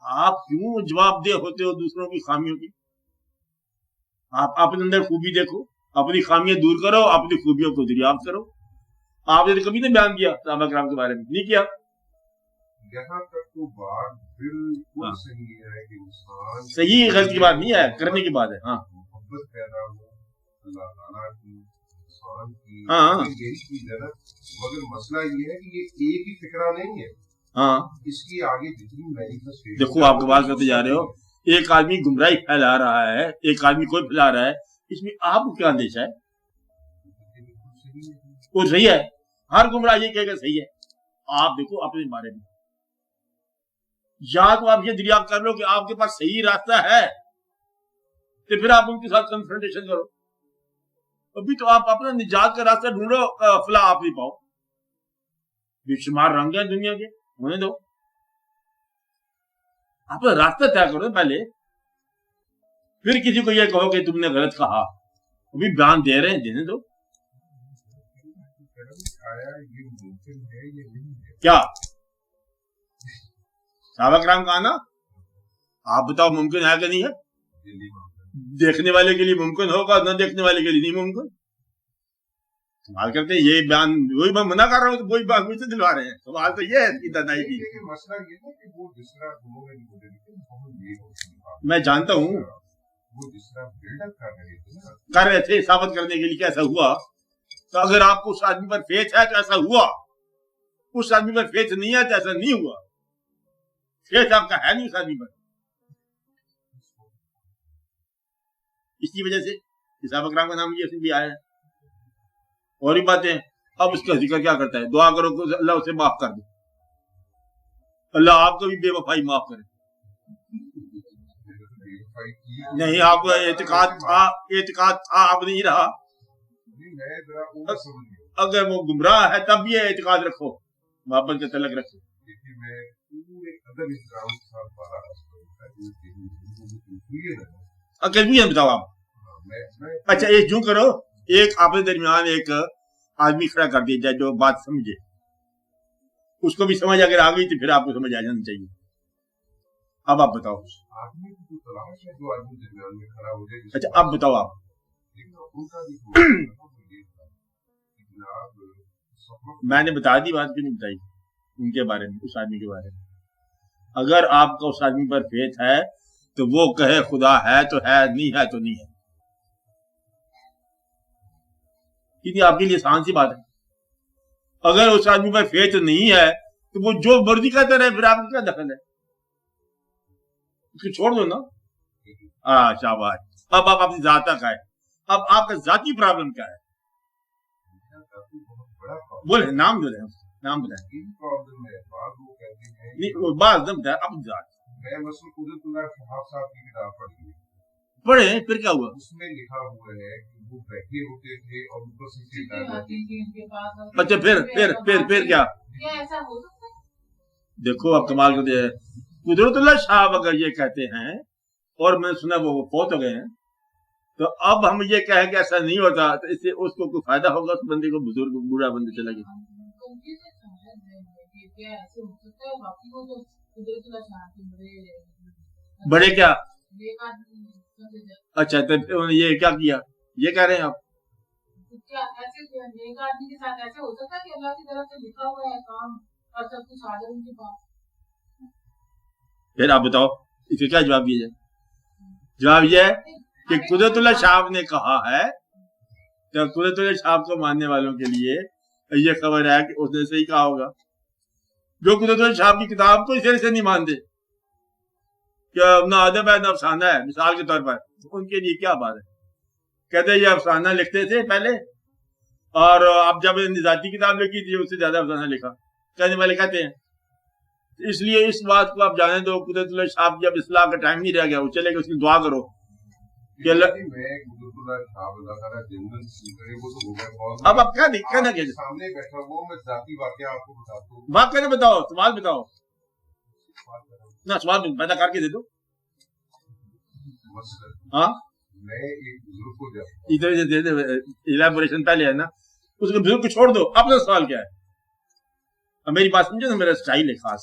آپ کیوں جواب دہ ہوتے ہو دوسروں کی خامیوں کی؟ آپ اپنے اندر خوبی دیکھو، اپنی خامیاں دور کرو، اپنی خوبیوں کو دریافت کرو. آپ نے کبھی نہیں بیان کیا صحابہ کرام کے بارے میں، نہیں کیا. یہاں تک تو بات بالکل صحیح ہے کہ انسان صحیح غلط کی بات نہیں ہے، کرنے کی بات ہے. ہاں محبت پیدا ہو اللہ تعالیٰ کی، انسان کی، ہاں یہی چیز ہے نا. مگر مسئلہ یہ ہے کہ یہ ایک ہی فکرہ نہیں ہے. ہاں اس کی آگے جتنی مینیفیسٹیشن، دیکھو آپ بات کرتے جا رہے ہو، ایک آدمی گمراہی پھیلا رہا ہے، ایک آدمی کوئی پھیلا رہا ہے، اس میں آپ کو کیا اندیشہ ہے؟ وہ صحیح ہے، ہر گمراہ یہ کہے گا صحیح ہے. آپ دیکھو اپنے بارے میں، یا تو آپ یہ دریافت کر لو کہ آپ کے پاس صحیح راستہ ہے تو پھر آپ ان کے ساتھ کنفرنٹیشن کرو. ابھی تو آپ اپنا نجات کا راستہ ڈھونڈو، فلاح آپ نہیں پاؤ. بے شمار رنگ ہیں دنیا کے، ہونے دو. آپ راستہ طے کرو پہلے، پھر کسی کو یہ کہو کہ تم نے غلط کہا. ابھی بیان دے رہے ہیں، دینے دو. کیا صحابہ کرام کا آنا آپ بتاؤ ممکن ہے کہ نہیں ہے؟ دیکھنے والے کے لیے ممکن ہوگا، نہ دیکھنے والے کے لیے نہیں ممکن. سوال کرتے ہیں یہ بیان، وہی میں منع کر رہا ہوں تو وہی بات مجھ سے دلوا رہے ہیں. سوال تو یہ ہے اس کی دادائی کی. میں جانتا ہوں کر رہے تھے ثابت کرنے کے لیے کہ ایسا ہوا. تو اگر آپ کو اس آدمی پر فیتھ ہے تو ایسا ہوا، اس آدمی پر فیتھ نہیں ہے تو ایسا نہیں ہوا. فیتھ آپ کا ہے نہیں اس آدمی پر، اس کی وجہ سے صحابہ کرام کا نام یہ بھی آیا ہے. اور ہی باتیں. اب اس کا ذکر کیا کرتا ہے؟ دعا کرو کہ اللہ اسے معاف کر دے، اللہ آپ کو بھی بے وفائی معاف کرے. نہیں آپ کو اعتقاد تھا آپ نہیں رہا. اگر وہ گمراہ ہے تب بھی اعتقاد رکھو، محبت کا تعلق رکھو. اگر بتاؤ آپ. اچھا یہ جو کرو، ایک آپ کے درمیان ایک آدمی کھڑا کر دیا جائے جو بات سمجھے، اس کو بھی سمجھ اگر آ گئی تو پھر آپ کو سمجھ آ جانا چاہیے. اب آپ بتاؤ. اچھا اب بتاؤ آپ. میں نے بتا دی بات، کیوں نہیں بتائی ان کے بارے میں، اس آدمی کے بارے میں. اگر آپ کا اس آدمی پر فیتھ ہے تو وہ کہے خدا ہے تو ہے، نہیں ہے تو نہیں ہے. کتنی آپ کے لیے آسان سی بات ہے. اگر اس آدمی پر فیتھ نہیں ہے تو وہ جو مرضی کہتا رہے، پھر آپ کو کیا دخل ہے؟ اس کو چھوڑ دو نا. شاباش. اب آپ اپنی ذات کا ہے. اب آپ کا ذاتی پرابلم کیا ہے؟ بولے نام جو ہے، نام بتائیں. بعض دم بتائیں اپنی ذات. پڑھے پھر کیا ہوا؟ اس میں لکھا ہوا ہے کہ وہ بیٹھے ہوتے تھے اور اوپر سے. اچھا پھر کیا؟ دیکھو اب کمال کرتے ہیں. قدرت اللہ صاحب اگر یہ کہتے ہیں، اور میں سنا وہ فوت ہو گئے ہیں، تو اب ہم یہ کہیں کہ ایسا نہیں ہوتا تو اس سے اس کو کوئی فائدہ ہوگا؟ اس بندے کو، بزرگ بوڑھا بندہ چلا گیا. بڑے کیا؟ اچھا تو یہ کیا کیا یہ کہہ رہے ہیں آپ؟ پھر آپ بتاؤ اس کا کیا جواب دیا جائے؟ جواب یہ ہے کہ قدرت اللہ صاحب نے کہا ہے، تو قدرت اللہ صاحب کو ماننے والوں کے لیے یہ خبر ہے کہ اس نے صحیح کہا ہوگا. جو قدرت اللہ صاحب کی کتاب کو اس طرح سے نہیں مانتے کہ نہ ادب ہے نہ افسانہ ہے، مثال کے طور پر، ان کے لیے کیا بات ہے؟ کہتے ہیں یہ افسانہ لکھتے تھے پہلے، اور اب جب ذاتی کتاب لکھی تھی اس سے زیادہ افسانہ لکھا، کہنے والے کہتے ہیں. اس لیے اس بات کو آپ جانے دو. قدرت اللہ صاحب جب اصلاح کا ٹائم نہیں رہ گیا، وہ چلے گا، اس کی دعا کرو کہ اللہ. اب آپ کیا کہنا کہ بات کرنے بتاؤ، سوال بتاؤ نہ، سوال پیدا کر کے دے دو. ہاں الیبوریشن پہلے ہے نا، اس کو بزرگ کو چھوڑ دو. اپنا سوال کیا ہے؟ میری بات سمجھو نا، میرا اسٹائل ہے خاص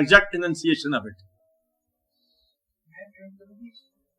exact enunciation of it.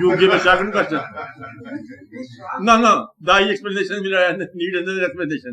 You give a second question. No. The explanation will need another explanation.